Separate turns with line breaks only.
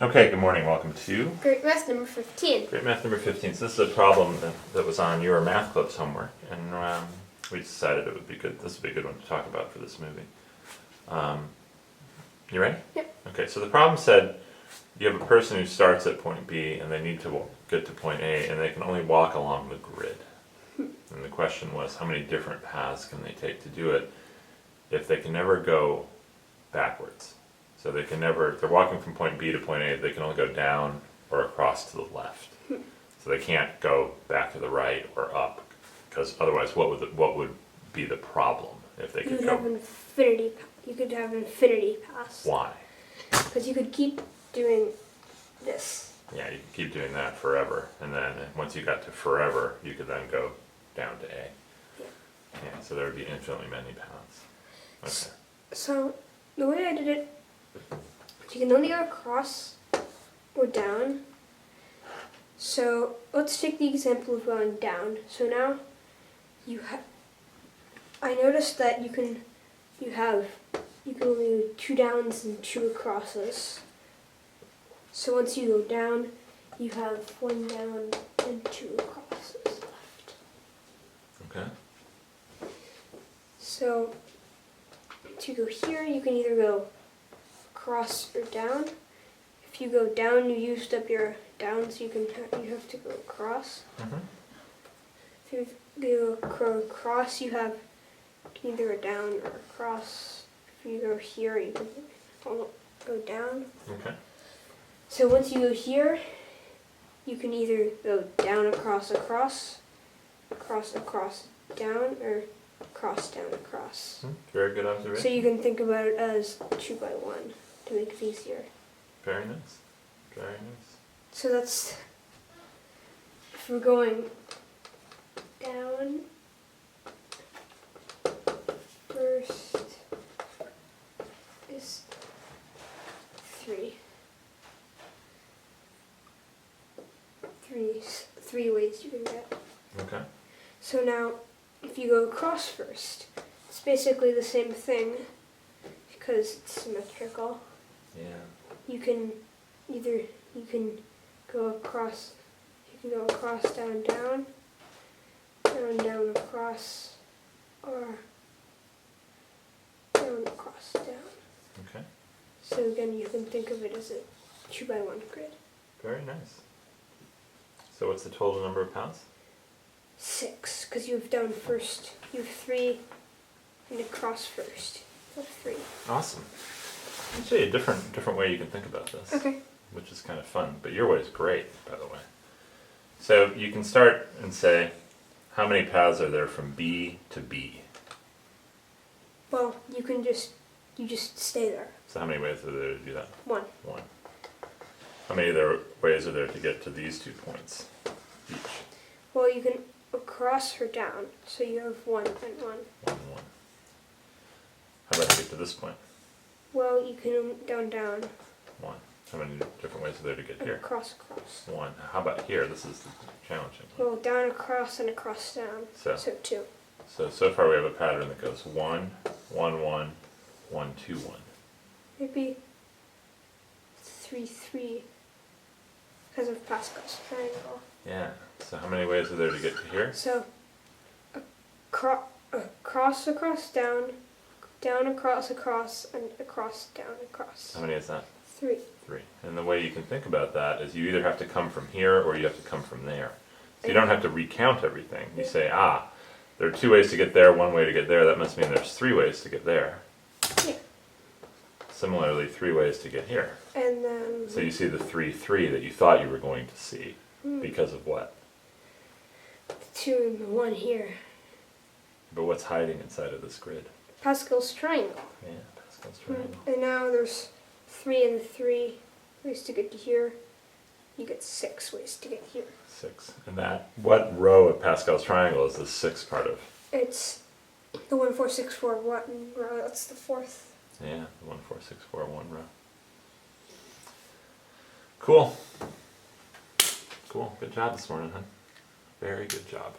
Okay, good morning. Welcome to
Great Math number 15.
Great Math number 15. So this is a problem that was on your math club's homework, and we decided it would be good. This would be a good one to talk about for this movie. You ready?
Yep.
Okay, so the problem said you have a person who starts at point B and they need to get to point A, and they can only walk along the grid. And the question was, how many different paths can they take to do it if they can never go backwards? So they can never, if they're walking from point B to point A, they can only go down or across to the left. So they can't go back to the right or up, because otherwise what would be the problem if they could go?
You could have infinity paths.
Why?
Because you could keep doing this.
Yeah, you can keep doing that forever, and then once you got to forever, you could then go down to A. Yeah, so there would be infinitely many paths. Okay.
So the way I did it, you can only go across or down. So let's take the example of going down. So now I noticed that you can only do 2 downs and 2 acrosses. So once you go down, you have 1 down and 2 acrosses left.
Okay.
So to go here, you can either go across or down. If you go down, you used up your downs. You have to go across. If you go across, you have either a down or a cross. If you go here, you can go down.
Okay.
So once you go here, you can either go down, across, across, across, across, down, or across, down, across.
Very good observation.
So you can think about it as 2 by 1 to make it easier.
Very nice. Very nice.
So that's, if we're going down, first is 3. Three ways you can get.
Okay.
So now, if you go across first, it's basically the same thing because it's symmetrical.
Yeah.
You can go across, down, down, down, down, across, or down, across, down.
Okay.
So again, you can think of it as a 2 by 1 grid.
Very nice. So what's the total number of paths?
6, because you have down first. You have 3, and across first. You have 3.
Awesome. I'll show you a different way you can think about this.
Okay.
Which is kind of fun, but your way is great, by the way. So you can start and say, how many paths are there from B to B?
Well, you just stay there.
So how many ways are there to do that?
1.
One. How many ways are there to get to these 2 points each?
Well, you can across or down, so you have 1 and 1.
1 and 1. How about to get to this point?
Well, you can down, down.
1. How many different ways are there to get
And
here?
across, across.
1. How about here? This is the challenging one.
Well, down, across, and across, down.
So
2.
So far we have a pattern that goes 1, 1, 1, 1, 2, 1.
Maybe 3, 3. Because of Pascal's triangle.
Yeah. So how many ways are there to get to here?
So, across, across, down, down, across, across, and across, down, across.
How many is that?
3.
3. And the way you can think about that is you either have to come from here or you have to come from there. So you don't have to recount everything. You say, there are 2 ways to get there, 1 way to get there. That must mean there's 3 ways to get there.
Yeah.
Similarly, 3 ways to get here.
And then...
So you see the 3, 3 that you thought you were going to see because of what?
The 2 and the 1 here.
But what's hiding inside of this grid?
Pascal's triangle.
Yeah, Pascal's triangle.
And now there's 3 and 3 ways to get to here. You get 6 ways to get here.
6. And what row of Pascal's triangle is this 6 part of?
It's the 1, 4, 6, 4, 1 row. That's the 4th.
Yeah, 1, 4, 6, 4, 1 row. Cool. Cool. Good job this morning, huh? Very good job.